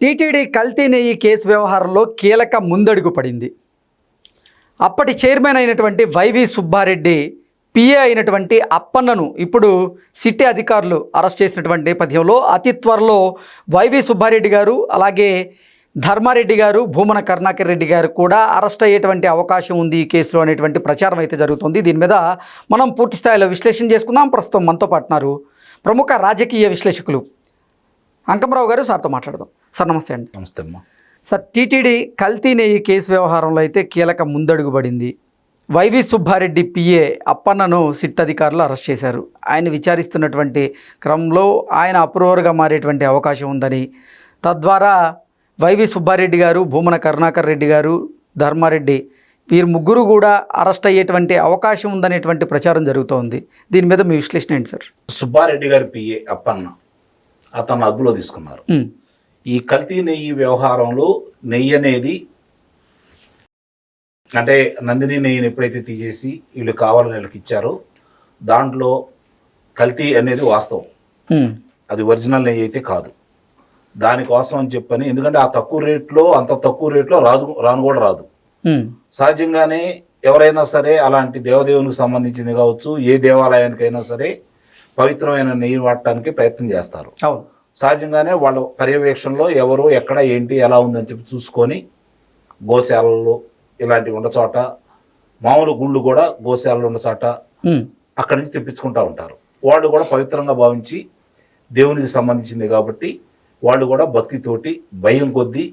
TTD కల్తీ నెయ్యి case వ్యవహారంలో కీలక ముందడుగు పడింది. అప్పటి చైర్మన్ అయినటువంటి వైవి సుబ్బారెడ్డి పిఏ అయినటువంటి అప్పన్నను ఇప్పుడు సిటీ అధికారులు అరెస్ట్ చేసినటువంటి నేపథ్యంలో అతి త్వరలో వైవి సుబ్బారెడ్డి గారు అలాగే ధర్మారెడ్డి గారు భూమన కరుణాకర్ రెడ్డి గారు కూడా అరెస్ట్ అయ్యేటువంటి అవకాశం ఉంది ఈ కేసులో అనేటువంటి ప్రచారం అయితే జరుగుతుంది. దీని మీద మనం పూర్తి స్థాయిలో విశ్లేషణ చేసుకుందాం. ప్రస్తుతం మనతో పాటున్నారు ప్రముఖ రాజకీయ విశ్లేషకులు అంకమరావు గారు. సార్తో మాట్లాడదాం. సార్ నమస్తే అండి. నమస్తే అమ్మా. సార్, టీటీడీ కల్తీ నెయ్యి కేసు వ్యవహారంలో అయితే కీలక ముందడుగు పడింది. వైవి సుబ్బారెడ్డి పిఏ అప్పన్నను సిట్ అధికారులు అరెస్ట్ చేశారు. ఆయన విచారిస్తున్నటువంటి క్రమంలో ఆయన అప్రూవర్గా మారేటువంటి అవకాశం ఉందని, తద్వారా వైవి సుబ్బారెడ్డి గారు, భూమన కరుణాకర్ రెడ్డి గారు, ధర్మారెడ్డి వీరు ముగ్గురు కూడా అరెస్ట్ అయ్యేటువంటి అవకాశం ఉందనేటువంటి ప్రచారం జరుగుతోంది. దీని మీద మీ విశ్లేషణ ఏంటి సార్? సుబ్బారెడ్డి గారి పిఏ అప్పన్న అతను అదుపులో తీసుకున్నారు. ఈ కల్తీ నెయ్యి వ్యవహారంలో నెయ్యి అనేది అంటే నందిని నెయ్యిని ఎప్పుడైతే తీసేసి వీళ్ళు కావాలని వీళ్ళకి ఇచ్చారో దాంట్లో కల్తీ అనేది వాస్తవం, అది ఒరిజినల్ నెయ్యి అయితే కాదు. దానికోసం అని చెప్పని, ఎందుకంటే ఆ అంత తక్కువ రేట్లో రాను కూడా రాదు. సహజంగానే ఎవరైనా సరే అలాంటి దేవదేవునికి సంబంధించింది కావచ్చు, ఏ దేవాలయానికైనా సరే పవిత్రమైన నెయ్యి వాడటానికి ప్రయత్నం చేస్తారు. సహజంగానే వాళ్ళ పర్యవేక్షణలో ఎవరు ఎక్కడ ఏంటి ఎలా ఉందని చెప్పి చూసుకొని గోశాలలు ఇలాంటివి ఉన్న చోట, మామూలు గుళ్ళు కూడా గోశాలలు ఉన్న చోట అక్కడి నుంచి తెప్పించుకుంటూ ఉంటారు. వాళ్ళు కూడా పవిత్రంగా భావించి దేవునికి సంబంధించింది కాబట్టి వాళ్ళు కూడా భక్తితోటి భయం కొద్దీ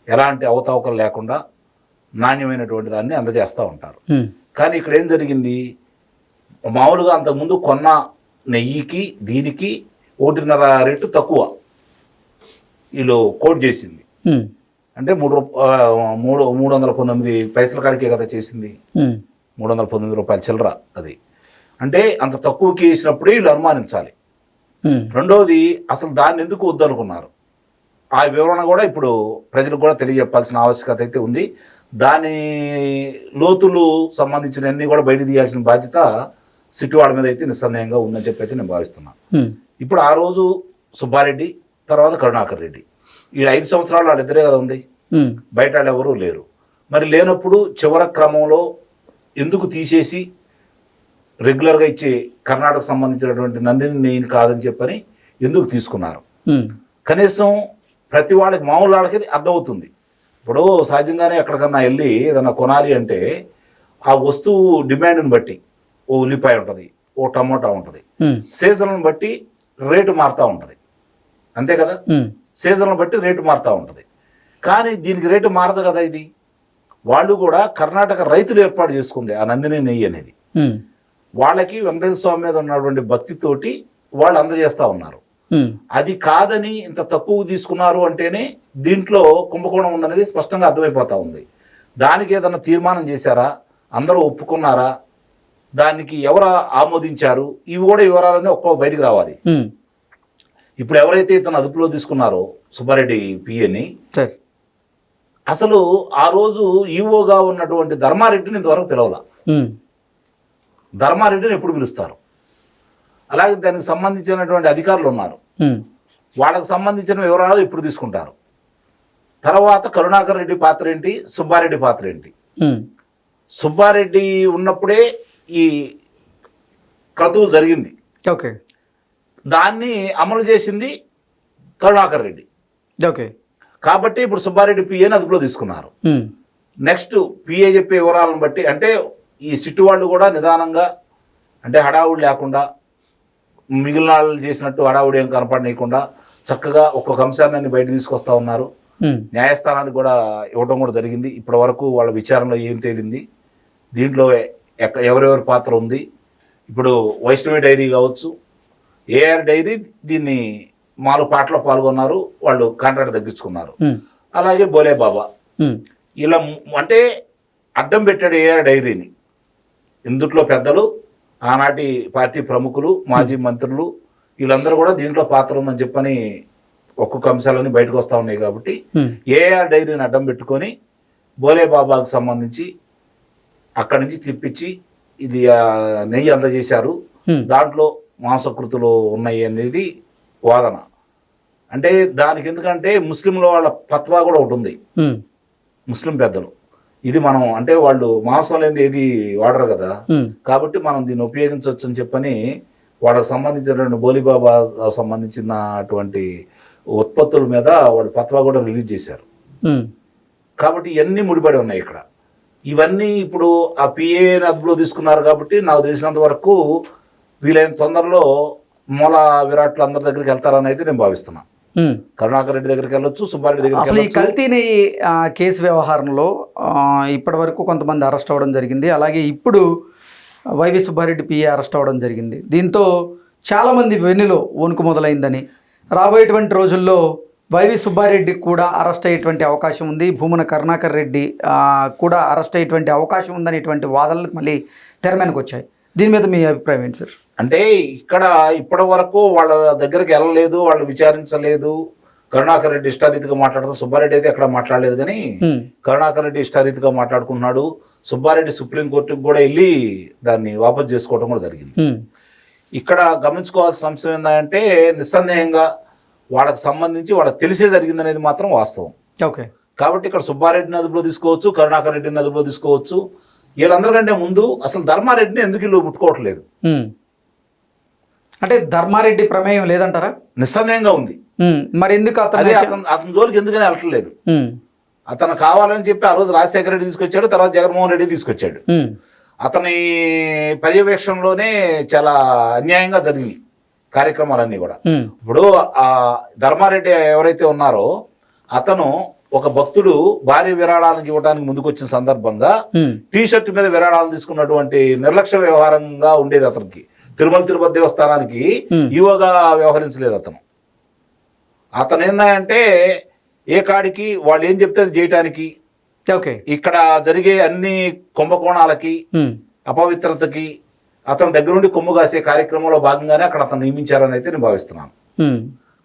ఎలాంటి అవతావకలు లేకుండా నాణ్యమైనటువంటి దాన్ని అందజేస్తూ ఉంటారు. కానీ ఇక్కడ ఏం జరిగింది, మామూలుగా అంతకుముందు కొన్న నెయ్యికి దీనికి 1.5 రేటు తక్కువ వీళ్ళు కోట్ చేసింది. అంటే 319 పైసల కాడికే కదా చేసింది, 319 రూపాయల చిల్లర. అది అంటే అంత తక్కువకి వేసినప్పుడే వీళ్ళు అనుమానించాలి. రెండవది, అసలు దాన్ని ఎందుకు వద్దనుకున్నారు ఆ వివరణ కూడా ఇప్పుడు ప్రజలకు కూడా తెలియజెప్పాల్సిన ఆవశ్యకత అయితే ఉంది. దాని లోతులు సంబంధించినవన్నీ కూడా బయట తీయాల్సిన బాధ్యత సిట్టివాడ మీద అయితే నిస్సందేహంగా ఉందని చెప్పి అయితే నేను భావిస్తున్నాను. ఇప్పుడు ఆ రోజు సుబ్బారెడ్డి, తర్వాత కరుణాకర్ రెడ్డి, ఈ 5 సంవత్సరాలు వాళ్ళిద్దరే కదా ఉంది, బయట వాళ్ళు ఎవరూ లేరు. మరి లేనప్పుడు చివరి క్రమంలో ఎందుకు తీసేసి రెగ్యులర్గా ఇచ్చే కర్ణాటక సంబంధించినటువంటి నందిని నెయ్యిని కాదని చెప్పని ఎందుకు తీసుకున్నారు? కనీసం ప్రతి వాళ్ళకి, మామూలు వాళ్ళకి అర్థమవుతుంది. ఇప్పుడు సహజంగానే ఎక్కడికన్నా వెళ్ళి ఏదన్నా కొనాలి అంటే ఆ వస్తువు డిమాండ్ని బట్టి ఓ ఉల్లిపాయ ఉంటుంది, ఓ టమోటా ఉంటుంది, సీజన్లను బట్టి రేటు మారుతూ ఉంటుంది, అంతే కదా? సీజన్లను బట్టి రేటు మారుతూ ఉంటుంది. కానీ దీనికి రేటు మారదు కదా. ఇది వాళ్ళు కూడా కర్ణాటక రైతులు ఏర్పాటు చేసుకుంది ఆ నందిని నెయ్యి అనేది. వాళ్ళకి వెంకటేశ్వర స్వామి మీద ఉన్నటువంటి భక్తితోటి వాళ్ళు అందజేస్తూ ఉన్నారు. అది కాదని ఇంత తక్కువ తీసుకున్నారు అంటేనే దీంట్లో కుంభకోణం ఉందనేది స్పష్టంగా అర్థమైపోతూ ఉంది. దానికి ఏదన్నా తీర్మానం చేశారా, అందరూ ఒప్పుకున్నారా, దానికి ఎవరు ఆమోదించారు, ఇవి కూడా వివరాలన్నీ ఒక్కో బయటికి రావాలి. ఇప్పుడు ఎవరైతే ఇతను అదుపులో తీసుకున్నారో సుబ్బారెడ్డి పిఏని, అసలు ఆ రోజు ఈవోగా ఉన్నటువంటి ధర్మారెడ్డిని ఇంతవరకు పిలవాల. ధర్మారెడ్డిని ఎప్పుడు పిలుస్తారు? అలాగే దానికి సంబంధించినటువంటి అధికారులు ఉన్నారు, వాళ్ళకి సంబంధించిన వివరాలు ఇప్పుడు తీసుకుంటారు. తర్వాత కరుణాకర్ రెడ్డి పాత్ర ఏంటి, సుబ్బారెడ్డి పాత్ర ఏంటి? సుబ్బారెడ్డి ఉన్నప్పుడే ఈ క్రతువు జరిగింది, దాన్ని అమలు చేసింది కరుణాకర్ రెడ్డి. కాబట్టి ఇప్పుడు సుబ్బారెడ్డి పిఏని అదుపులో తీసుకున్నారు. నెక్స్ట్ పిఏ చెప్పే వివరాలను బట్టి, అంటే ఈ సిట్టు వాళ్ళు కూడా నిదానంగా, అంటే హడావుడి లేకుండా, మిగిలిన వాళ్ళు చేసినట్టు హడావుడి ఏం కనపడనీయకుండా చక్కగా ఒక్కొక్క అంశాన్ని బయట తీసుకొస్తా ఉన్నారు. న్యాయస్థానానికి కూడా ఇవ్వడం కూడా జరిగింది. ఇప్పటి వరకు వాళ్ళ విచారణలో ఏం తేలింది, దీంట్లో ఎవరెవరి పాత్ర ఉంది. ఇప్పుడు వైష్ణవి డైరీ కావచ్చు, ఏఆర్ డైరీ దీన్ని 4 పాటలో పాల్గొన్నారు, వాళ్ళు కాంట్రాక్ట్ తగ్గించుకున్నారు. అలాగే బోలే బాబా ఇలా అంటే అడ్డం పెట్టాడు ఏఆర్ డైరీని. ఇందుట్లో పెద్దలు, ఆనాటి పార్టీ ప్రముఖులు, మాజీ మంత్రులు వీళ్ళందరూ కూడా దీంట్లో పాత్ర ఉందని చెప్పని ఒక్కొక్క అంశాలన్నీ బయటకు వస్తూ ఉన్నాయి. కాబట్టి ఏఆర్ డైరీని అడ్డం పెట్టుకొని బోలే బాబాకు సంబంధించి అక్కడి నుంచి తిప్పించి ఇది నెయ్యి అందజేశారు, దాంట్లో మాంసకృతులు ఉన్నాయి అనేది వాదన. అంటే దానికి ఎందుకంటే ముస్లింల వాళ్ళ ఫత్వా కూడా ఒకటి ఉంది, ఉమ్, ముస్లిం పెద్దలు. ఇది మనం అంటే వాళ్ళు మాంసం లేనిది ఏది వాడరు కదా, ఉమ్, కాబట్టి మనం దీన్ని ఉపయోగించవచ్చు అని చెప్పని వాళ్ళకి సంబంధించినటువంటి బోలిబాబా సంబంధించినటువంటి ఉత్పత్తుల మీద వాళ్ళు ఫత్వా కూడా రిలీజ్ చేశారు. ఉమ్, కాబట్టి ఇవన్నీ ముడిపడి ఉన్నాయి ఇక్కడ. ఇవన్నీ ఇప్పుడు ఆ పిఏని అదుపులో తీసుకున్నారు కాబట్టి నాకు తెలిసినంత వరకు వీలైన తొందరలో మూల విరాట్లు అందరి దగ్గరికి వెళ్తారని అయితే నేను భావిస్తున్నా. ఉమ్. కరుణాకర్ రెడ్డి దగ్గరికి వెళ్ళొచ్చు, సుబ్బారెడ్డి దగ్గరికి అసలు ఈ వెళ్ళొచ్చు. కల్తీని కేసు వ్యవహారంలో ఇప్పటి వరకు కొంతమంది అరెస్ట్ అవ్వడం జరిగింది. అలాగే ఇప్పుడు వైవి సుబ్బారెడ్డి పిఏ అరెస్ట్ అవ్వడం జరిగింది. దీంతో చాలామంది వెన్నులో వణుకు మొదలైందని, రాబోయేటువంటి రోజుల్లో వైవి సుబ్బారెడ్డికి కూడా అరెస్ట్ అయ్యేటువంటి అవకాశం ఉంది, భూమన కరుణాకర్ రెడ్డి కూడా అరెస్ట్ అయ్యేటువంటి అవకాశం ఉందనేటువంటి వాదనలు మళ్ళీ తెర మీదకి వచ్చాయి. దీని మీద మీ అభిప్రాయం ఏంటి సార్? అంటే ఇక్కడ ఇప్పటి వరకు వాళ్ళ దగ్గరికి వెళ్ళలేదు, వాళ్ళు విచారించలేదు. కరుణాకర్ రెడ్డి ఇష్టారీతిగా మాట్లాడుతూ, సుబ్బారెడ్డి అయితే ఎక్కడ మాట్లాడలేదు. కానీ కరుణాకర్ రెడ్డి ఇష్టారీతిగా మాట్లాడుకుంటున్నాడు. సుబ్బారెడ్డి సుప్రీంకోర్టుకు కూడా వెళ్ళి దాన్ని వాపసు చేసుకోవడం కూడా జరిగింది. ఇక్కడ గమనించుకోవాల్సిన అంశం ఏంటంటే నిస్సందేహంగా వాళ్ళకి సంబంధించి వాళ్ళకి తెలిసే జరిగింది అనేది మాత్రం వాస్తవం. ఓకే. కాబట్టి ఇక్కడ సుబ్బారెడ్డిని అదుపులో తీసుకోవచ్చు, కరుణాకర్ రెడ్డిని అదుపులో తీసుకోవచ్చు. వీళ్ళందరికంటే ముందు అసలు ధర్మారెడ్డిని ఎందుకు వీళ్ళు ముట్టుకోవట్లేదు? అంటే ధర్మారెడ్డి ప్రమేయం లేదంటారా? నిస్సందేహంగా ఉంది. మరి ఎందుకు అదే అతని జోలికి ఎందుకని వెళ్ళట్లేదు? అతను కావాలని చెప్పి ఆ రోజు రాజశేఖర రెడ్డి తీసుకొచ్చాడు, తర్వాత జగన్మోహన్ రెడ్డి తీసుకొచ్చాడు. అతని పర్యవేక్షణలోనే చాలా అన్యాయంగా జరిగింది కార్యక్రమాలన్నీ కూడా. ఇప్పుడు ఆ ధర్మారెడ్డి ఎవరైతే ఉన్నారో అతను ఒక భక్తుడు భారీ విరాళాలను ఇవ్వడానికి ముందుకొచ్చిన సందర్భంగా టీషర్ట్ మీద విరాళాలు తీసుకున్నటువంటి నిర్లక్ష్య వ్యవహారంగా ఉండేది అతనికి. తిరుపతి దేవస్థానానికి ఈవోగా వ్యవహరించలేదు అతను. అతను ఏందంటే ఏ కాడికి వాళ్ళు ఏం చెప్తే అది చేయటానికి, ఇక్కడ జరిగే అన్ని కుంభకోణాలకి అపవిత్రతకి అతని దగ్గరుండి కొమ్ము కాసే కార్యక్రమంలో భాగంగానే అక్కడ అతను నియమించారని అయితే నేను భావిస్తున్నాను.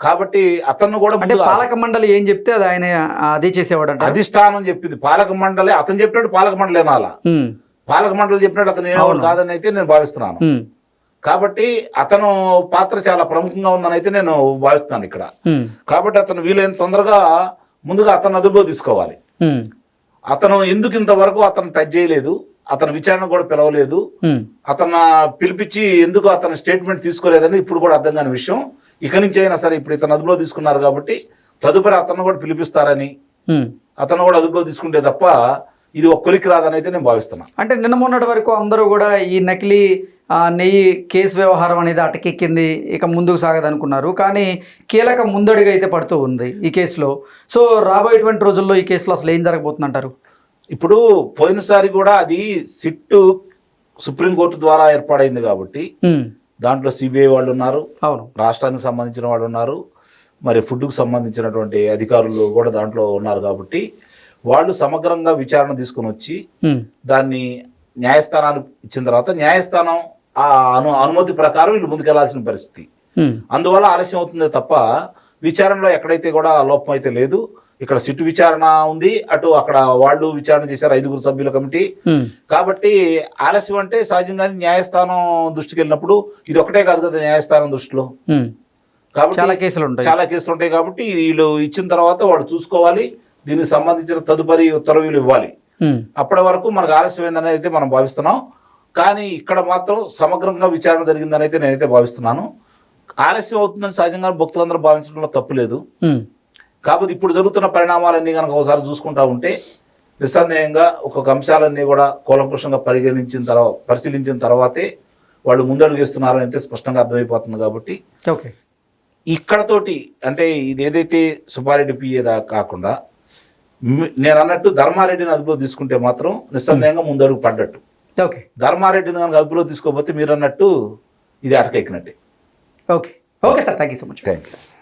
కాబట్టి అతను కూడా పాలక మండలి ఏం చెప్తే అది ఆయన అదే చేసేవాడు. అధిష్టానం చెప్పింది పాలక మండలి, అతను చెప్పినట్టు పాలక మండలి ఏనాలా, పాలక మండలి చెప్పినట్టు అతను ఏనాడు కాదని అయితే నేను భావిస్తున్నాను. కాబట్టి అతను పాత్ర చాలా ప్రముఖంగా ఉందని అయితే నేను భావిస్తున్నాను ఇక్కడ. కాబట్టి అతను వీలైన తొందరగా ముందుగా అతను అదుపులో తీసుకోవాలి. అతను ఎందుకు ఇంతవరకు అతను టచ్ చేయలేదు, అతను విచారణ కూడా పిలవలేదు, అతను పిలిపించి ఎందుకు అతను స్టేట్మెంట్ తీసుకోలేదని ఇప్పుడు కూడా అర్థం కాని విషయం. ఇక నుంచి అయినా సరే ఇప్పుడు ఇతను అదుపులో తీసుకున్నారు కాబట్టి తదుపరి అతను కూడా పిలిపిస్తారని, అతను కూడా అదుపులో తీసుకుంటే తప్ప ఇది ఒక కొలికి రాదని అయితే నేను భావిస్తున్నాను. అంటే నిన్న మొన్నటి వరకు అందరూ కూడా ఈ నకిలీ నెయ్యి కేసు వ్యవహారం అనేది అటకెక్కింది, ఇక ముందుకు సాగదనుకున్నారు. కానీ కీలక ముందడుగు అయితే పడుతూ ఉంది ఈ కేసులో. సో రాబోయేటువంటి రోజుల్లో ఈ కేసులో అసలు ఏం జరగబోతుందంటారు? ఇప్పుడు పోయినసారి కూడా అది సిట్టు సుప్రీంకోర్టు ద్వారా ఏర్పాడైంది కాబట్టి దాంట్లో సిబిఐ వాళ్ళు ఉన్నారు, అవును, రాష్ట్రానికి సంబంధించిన వాళ్ళు ఉన్నారు, మరి ఫుడ్కు సంబంధించినటువంటి అధికారులు కూడా దాంట్లో ఉన్నారు. కాబట్టి వాళ్ళు సమగ్రంగా విచారణ తీసుకుని వచ్చి దాన్ని న్యాయస్థానానికి ఇచ్చిన తర్వాత న్యాయస్థానం ఆ అనుమతి ప్రకారం వీళ్ళు ముందుకెళ్లాల్సిన పరిస్థితి. అందువల్ల ఆలస్యం అవుతుందే తప్ప విచారణలో ఎక్కడైతే కూడా లోపం అయితే లేదు. ఇక్కడ సిట్టు విచారణ ఉంది, అటు అక్కడ వాళ్ళు విచారణ చేశారు 5 సభ్యుల కమిటీ. కాబట్టి ఆలస్యం అంటే సహజంగానే న్యాయస్థానం దృష్టికి వెళ్ళినప్పుడు ఇది ఒకటే కాదు కదా న్యాయస్థానం దృష్టిలో. కాబట్టి చాలా కేసులు ఉంటాయి. కాబట్టి వీళ్ళు ఇచ్చిన తర్వాత వాళ్ళు చూసుకోవాలి, దీనికి సంబంధించిన తదుపరి ఉత్తర్వులు ఇవ్వాలి. అప్పటి వరకు మనకు ఆలస్యమైందని అయితే మనం భావిస్తున్నాం. కానీ ఇక్కడ మాత్రం సమగ్రంగా విచారణ జరిగిందని అయితే నేనైతే భావిస్తున్నాను. ఆలస్యం అవుతుందని సహజంగా భక్తులందరూ భావించడంలో తప్పు లేదు. కాబట్టి ఇప్పుడు జరుగుతున్న పరిణామాలన్నీ కనుక ఒకసారి చూసుకుంటా ఉంటే నిస్సందేహంగా ఒక్కొక్క అంశాలన్నీ కూడా కూలంకుషంగా పరిశీలించిన తర్వాతే వాళ్ళు ముందడుగేస్తున్నారని అయితే స్పష్టంగా అర్థమైపోతుంది. కాబట్టి ఇక్కడతోటి అంటే ఇది ఏదైతే సుబ్బారెడ్డి పిఏ కాకుండా నేను అన్నట్టు ధర్మారెడ్డిని అదుపులో తీసుకుంటే మాత్రం నిస్సందేహంగా ముందడుగు పడ్డట్టు. ధర్మారెడ్డిని కనుక అదుపులో తీసుకోకపోతే మీరు అన్నట్టు ఇది అటకెక్కినట్టే. Okay sir, thank you so much. Thank you.